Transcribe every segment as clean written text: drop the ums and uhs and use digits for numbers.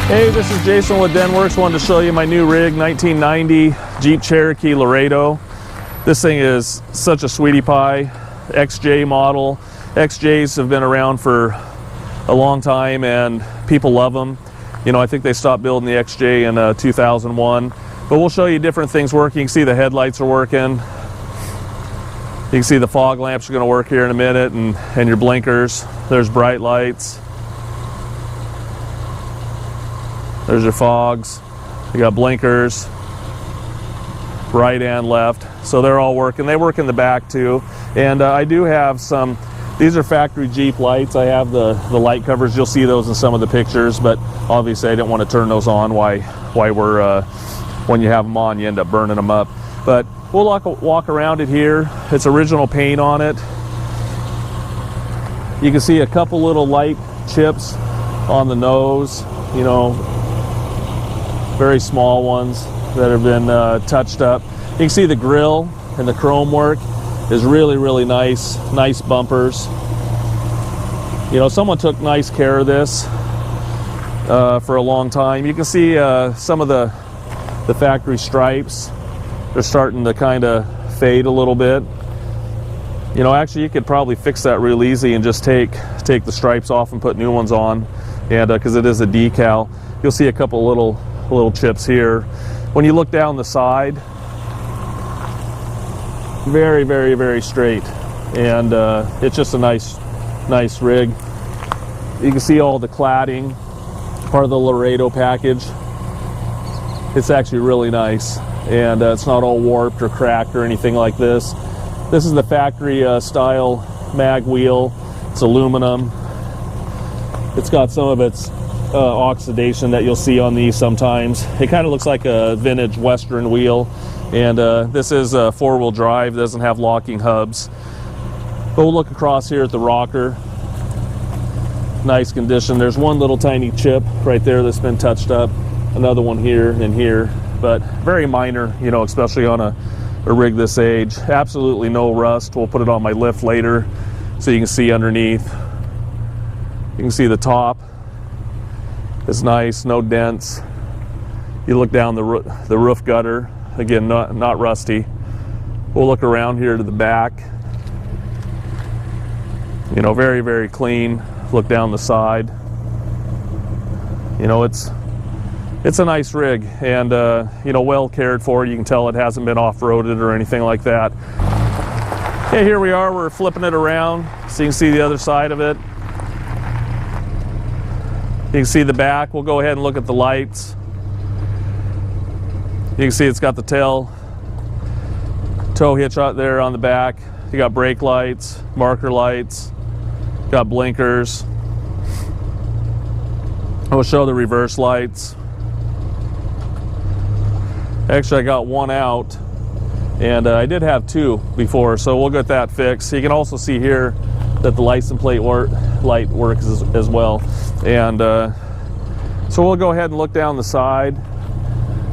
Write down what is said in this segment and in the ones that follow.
Hey, this is Jason with Denwerks. Wanted to show you my new rig, 1990 Jeep Cherokee Laredo. This thing is such a sweetie pie, XJ model. XJs have been around for a long time and people love them. You know, I think they stopped building the XJ in 2001. But we'll show you different things working. You can see the headlights are working. You can see the fog lamps are going to work here in a minute, and your blinkers. There's bright lights. There's your fogs. You got blinkers, right and left. So they're all working. They work in the back too. And I do have some, these are factory Jeep lights. I have the light covers. You'll see those in some of the pictures, but obviously I didn't want to turn those on. Why we're, when you have them on, you end up burning them up. But we'll walk around it here. It's original paint on it. You can see a couple little light chips on the nose, you know, very small ones that have been touched up. You can see the grill and the chrome work is really, really nice. Nice bumpers. You know, someone took nice care of this for a long time. You can see some of the factory stripes. They're starting to kind of fade a little bit. You know, actually you could probably fix that real easy and just take the stripes off and put new ones on. And because it is a decal, you'll see a couple little chips here. When you look down the side, very, very, very straight, and it's just a nice rig. You can see all the cladding, part of the Laredo package. It's actually really nice, and it's not all warped or cracked or anything like this. This is the factory style mag wheel. It's aluminum. It's got some of its oxidation that you'll see on these sometimes. It kind of looks like a vintage Western wheel, and this is a four-wheel drive. It doesn't have locking hubs. But we'll look across here at the rocker. Nice condition. There's one little tiny chip right there that's been touched up. Another one here and here, but very minor, you know, especially on a rig this age. Absolutely no rust. We'll put it on my lift later so you can see underneath. You can see the top. It's nice, no dents. You look down the roof gutter, again, not rusty. We'll look around here to the back. You know, very, very clean. Look down the side. You know, it's a nice rig, and you know, well cared for. You can tell it hasn't been off-roaded or anything like that. Okay, here we are. We're flipping it around so you can see the other side of it. You can see the back. We'll go ahead and look at the lights. You can see it's got the tow hitch out there on the back. You got brake lights, marker lights, got blinkers. I'll show the reverse lights. Actually, I got one out, and I did have two before, so we'll get that fixed. You can also see here that the license plate light works as well. And so we'll go ahead and look down the side.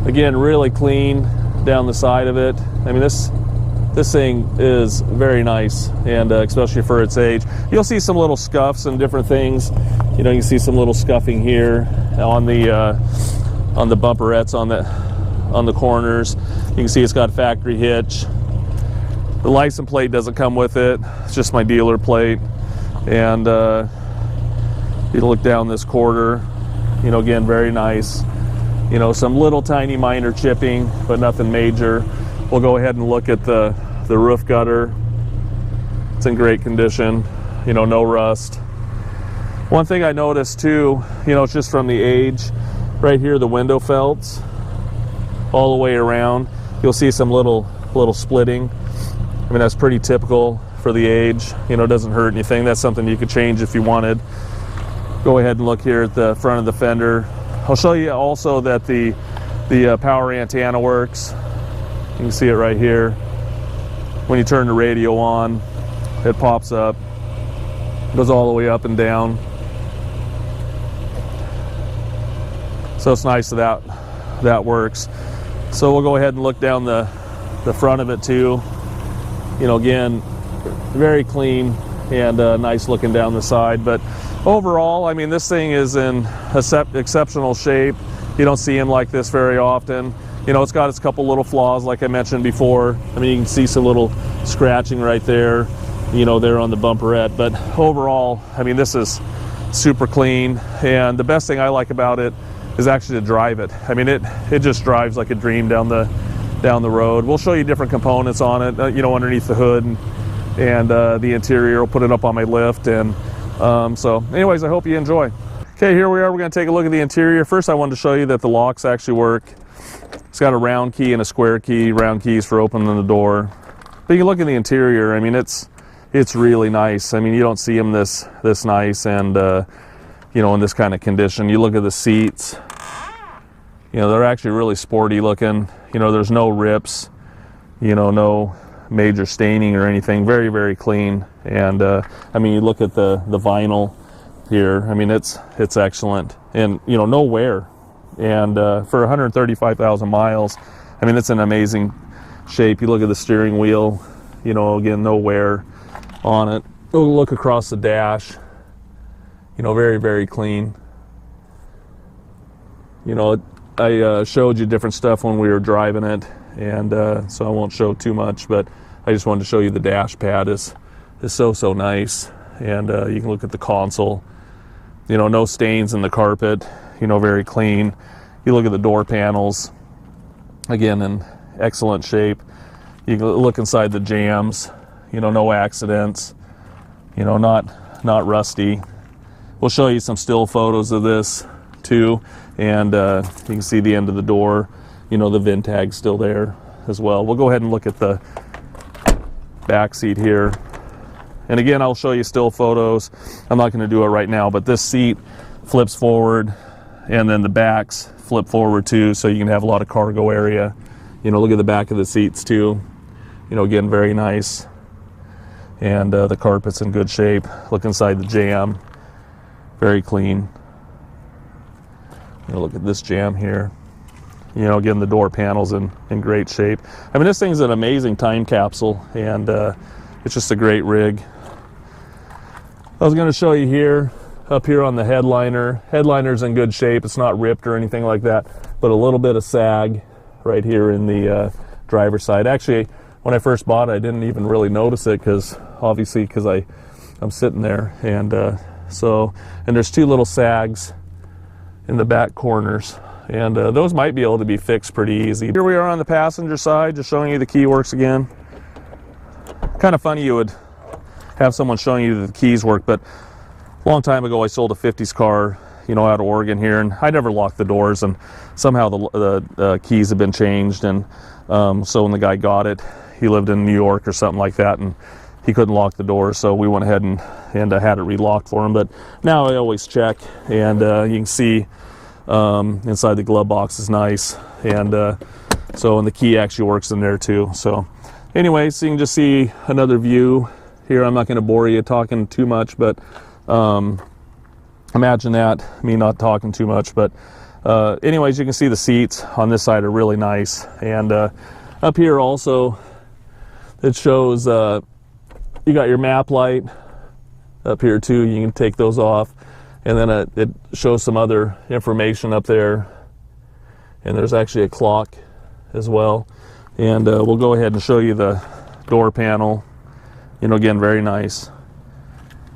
Again, really clean down the side of it. I mean, this thing is very nice, and especially for its age. You'll see some little scuffs and different things. You know, you can see some little scuffing here on the bumperettes on the corners. You can see it's got a factory hitch. The license plate doesn't come with it. It's just my dealer plate. And you look down this quarter, you know, again, very nice. You know, some little tiny minor chipping, but nothing major. We'll go ahead and look at the roof gutter. It's in great condition, you know, no rust. One thing I noticed too, you know, it's just from the age, right here, the window felts, all the way around, you'll see some little splitting. I mean, that's pretty typical for the age. You know, it doesn't hurt anything. That's something you could change if you wanted. Go ahead and look here at the front of the fender. I'll show you also that the power antenna works. You can see it right here. When you turn the radio on, it pops up. It goes all the way up and down. So it's nice that works. So we'll go ahead and look down the front of it too. You know, again, very clean, and nice looking down the side. But overall, I mean, this thing is in exceptional shape. You don't see them like this very often. You know, it's got its couple little flaws like I mentioned before. I mean, you can see some little scratching right there, you know, there on the bumperette. But overall, I mean, this is super clean, and the best thing I like about it is actually to drive it. I mean, it just drives like a dream down the road. We'll show you different components on it, you know, underneath the hood and the interior. I'll put it up on my lift. And so anyways, I hope you enjoy. Okay, here we are. We're going to take a look at the interior. First, I wanted to show you that the locks actually work. It's got a round key and a square key. Round keys for opening the door. But you can look at the interior. I mean, it's really nice. I mean, you don't see them this nice and you know, in this kind of condition. You look at the seats. You know, they're actually really sporty looking. You know, there's no rips. You know, no major staining or anything. Very, very clean. And I mean, you look at the vinyl here. I mean, it's excellent, and you know, no wear. And for 135,000 miles, I mean, it's an amazing shape. You look at the steering wheel. You know, again, no wear on it. We'll look across the dash. You know, very, very clean. You know, I showed you different stuff when we were driving it, and so I won't show too much, but I just wanted to show you the dash pad is so nice. And you can look at the console. You know, no stains in the carpet. You know, very clean. You look at the door panels, again, in excellent shape. You can look inside the jams. You know, no accidents. You know, not rusty. We'll show you some still photos of this too, and you can see the end of the door. You know, the VIN tag's still there as well. We'll go ahead and look at the back seat here. And again, I'll show you still photos. I'm not going to do it right now, but this seat flips forward, and then the backs flip forward too, so you can have a lot of cargo area. You know, look at the back of the seats too. You know, again, very nice. And the carpet's in good shape. Look inside the jam. Very clean. You know, look at this jam here. You know, again, the door panel's in great shape. I mean, this thing's an amazing time capsule, and it's just a great rig. I was going to show you here, up here on the headliner. Headliner's in good shape. It's not ripped or anything like that, but a little bit of sag right here in the driver's side. Actually, when I first bought it, I didn't even really notice it because I'm sitting there, and and there's two little sags in the back corners, and those might be able to be fixed pretty easy. Here we are on the passenger side, just showing you the key works again. Kind of funny you would have someone showing you that the keys work, but a long time ago I sold a 50s car, you know, out of Oregon here, and I never locked the doors, and somehow the keys have been changed, and so when the guy got it, he lived in New York or something like that, and he couldn't lock the door, so we went ahead and had it relocked for him. But now I always check, and you can see inside the glove box is nice, and the key actually works in there too. So anyway, so you can just see another view here. I'm not going to bore you talking too much, but imagine that, me not talking too much. But anyways, you can see the seats on this side are really nice, and up here also it shows you got your map light up here too. You can take those off, and then it shows some other information up there, and there's actually a clock as well. And we'll go ahead and show you the door panel. You know, again, very nice.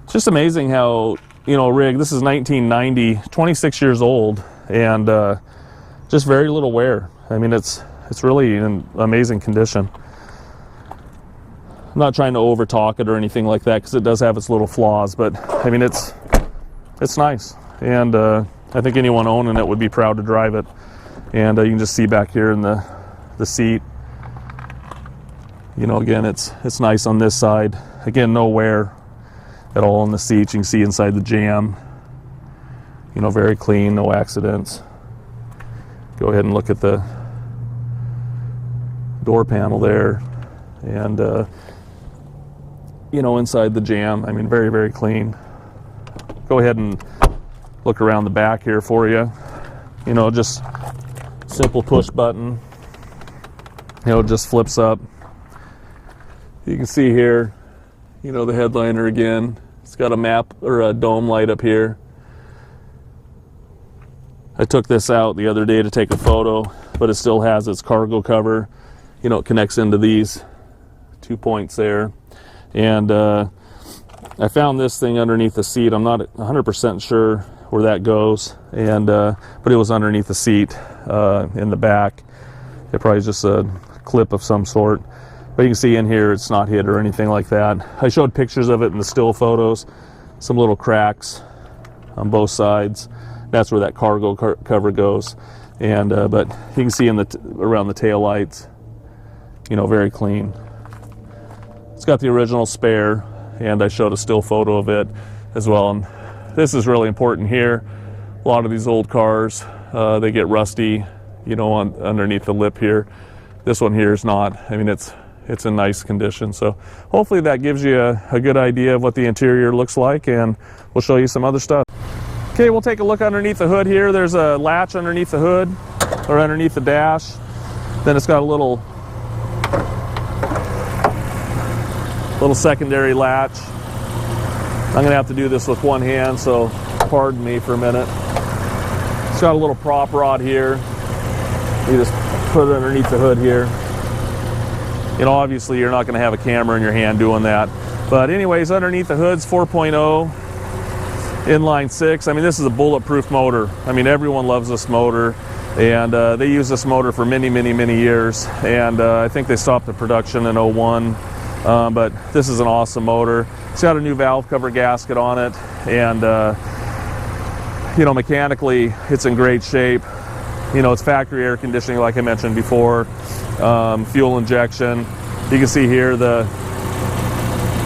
It's just amazing how, you know, rig, this is 1990, 26 years old, and just very little wear. I mean, it's really in amazing condition. I'm not trying to over talk it or anything like that, because it does have its little flaws, but I mean, it's nice, and I think anyone owning it would be proud to drive it. And you can just see back here in the seat, you know, again, it's nice on this side. Again, no wear at all on the seats. You can see inside the jam, you know, very clean, no accidents. Go ahead and look at the door panel there, and you know, inside the jam, I mean, very, very clean. Go ahead and look around the back here for you. You know, just simple push button. You know, it just flips up. You can see here, You know, the headliner again. It's got a map or a dome light up here. I took this out the other day to take a photo, but it still has its cargo cover. You know, it connects into these 2 points there. And I found this thing underneath the seat. I'm not 100% sure where that goes, and but it was underneath the seat in the back. It probably is just a clip of some sort. But you can see in here it's not hit or anything like that. I showed pictures of it in the still photos. Some little cracks on both sides. That's where that cargo cover goes. And but you can see in the around the tail lights, you know, very clean. It's got the original spare, and I showed a still photo of it as well. And this is really important here. A lot of these old cars, they get rusty, you know, underneath the lip here. This one here is not. I mean, it's in nice condition. So hopefully that gives you a good idea of what the interior looks like, and we'll show you some other stuff. Okay, we'll take a look underneath the hood here. There's a latch underneath the hood, or underneath the dash. Then it's got a little secondary latch. I'm gonna have to do this with one hand, so pardon me for a minute. It's got a little prop rod here. You just put it underneath the hood here. You know, obviously you're not gonna have a camera in your hand doing that. But anyways, underneath the hood's 4.0 inline 6. I mean, this is a bulletproof motor. I mean, everyone loves this motor, and they use this motor for many years. And I think they stopped the production in 01. But this is an awesome motor. It's got a new valve cover gasket on it, and you know, mechanically it's in great shape. You know, it's factory air conditioning, like I mentioned before, fuel injection. You can see here the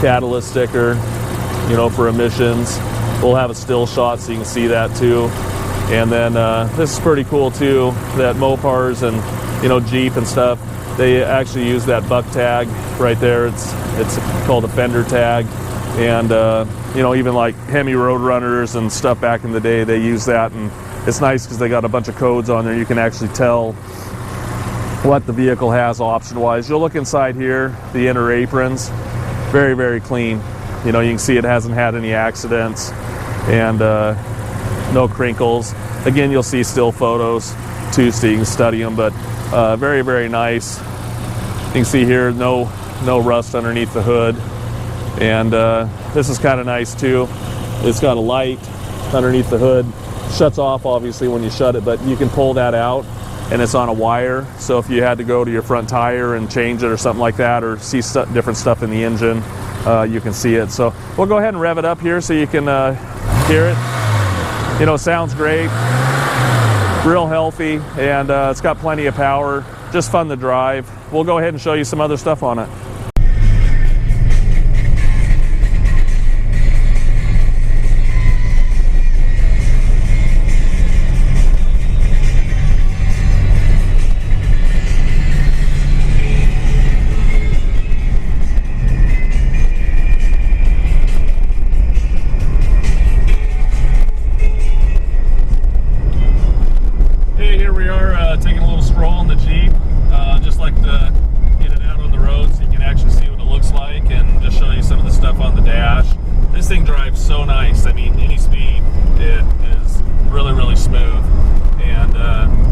catalyst sticker, you know, for emissions. We'll have a still shot so you can see that too. And then this is pretty cool too, that Mopars and, you know, Jeep and stuff, they actually use that buck tag right there. It's called a Fender Tag. And you know, even like Hemi Roadrunners and stuff back in the day, they use that. And it's nice because they got a bunch of codes on there. You can actually tell what the vehicle has option-wise. You'll look inside here, the inner aprons, very clean. You know, you can see it hasn't had any accidents, and no crinkles. Again, you'll see still photos too, so you can study them, but very nice. You can see here no rust underneath the hood. And this is kind of nice too. It's got a light underneath the hood. Shuts off obviously when you shut it, but you can pull that out, and it's on a wire. So if you had to go to your front tire and change it or something like that, or see different stuff in the engine, you can see it. So we'll go ahead and rev it up here so you can hear it. You know, it sounds great, real healthy, and it's got plenty of power. Just fun to drive. We'll go ahead and show you some other stuff on it. Taking a little stroll in the Jeep, just like to get it out on the road so you can actually see what it looks like, and just show you some of the stuff on the dash. This thing drives so nice. I mean, any speed, it is really smooth, and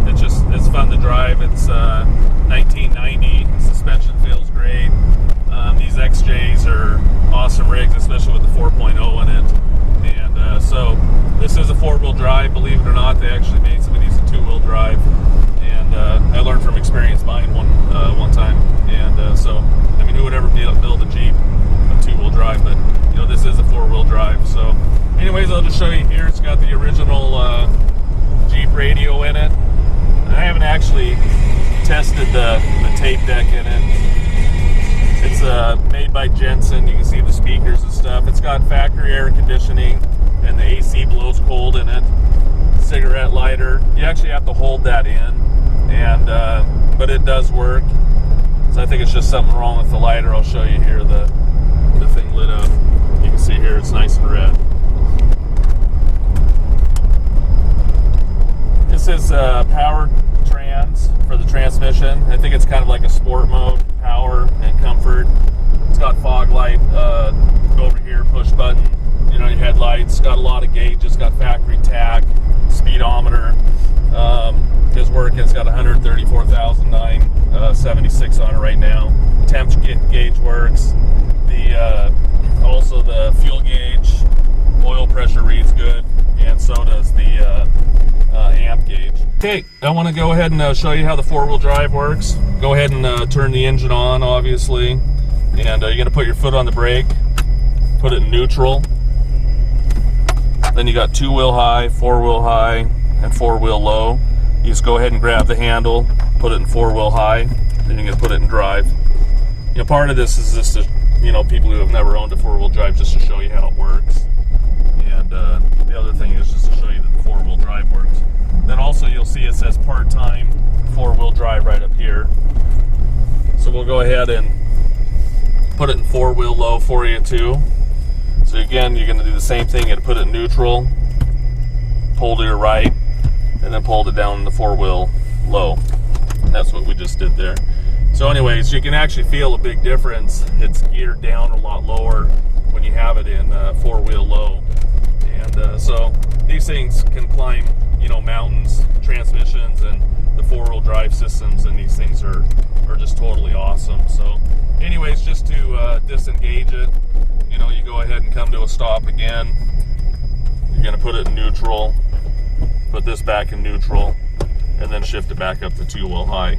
it's fun to drive. It's 1990, suspension feels great. These XJs are awesome rigs, especially with the 4.0 in it. And so this is a 4-wheel drive, believe it or not. They actually made some of these a 2-wheel drive. I learned from experience buying one time, and so I mean, who would ever build a Jeep a 2-wheel drive? But you know, this is a 4-wheel drive. So, anyways, I'll just show you here. It's got the original Jeep radio in it. I haven't actually tested the tape deck in it. It's made by Jensen. You can see the speakers and stuff. It's got factory air conditioning, and the AC blows cold in it. Cigarette lighter. You actually have to hold that in, and but it does work. So I think it's just something wrong with the lighter. I'll show you here. The thing lit up. You can see here it's nice and red. This is power trans for the transmission. I think it's kind of like a sport mode, power and comfort. It's got fog light Go over here, push button, you know, your headlights, got a lot of gauges, got factory tag, speedometer. His work has got 134,976 on it right now. Temp gauge works. Also the fuel gauge, oil pressure reads good, and so does the amp gauge. Okay, I want to go ahead and show you how the four-wheel drive works. Go ahead and turn the engine on, obviously, and you're going to put your foot on the brake, put it in neutral. Then you got two-wheel high, four-wheel high, and four-wheel low. You just go ahead and grab the handle, put it in four-wheel high, then you're going to put it in drive. You know, part of this is just to, you know, people who have never owned a four-wheel drive, just to show you how it works. And the other thing is just to show you that the four-wheel drive works. Then also you'll see it says part-time four-wheel drive right up here. So we'll go ahead and put it in four-wheel low for you too. So again, you're going to do the same thing. You're going to put it in neutral, pull to your right, and then pull it down in the four-wheel low. And that's what we just did there. So anyways, you can actually feel a big difference. It's geared down a lot lower when you have it in four-wheel low. And so these things can climb, you know, mountains, transmissions, and the four-wheel drive systems, and these things are just totally awesome. So anyways, just to disengage it, you know, you go ahead and come to a stop again. You're going to put it in neutral, put this back in neutral, and then shift it back up to two-wheel high.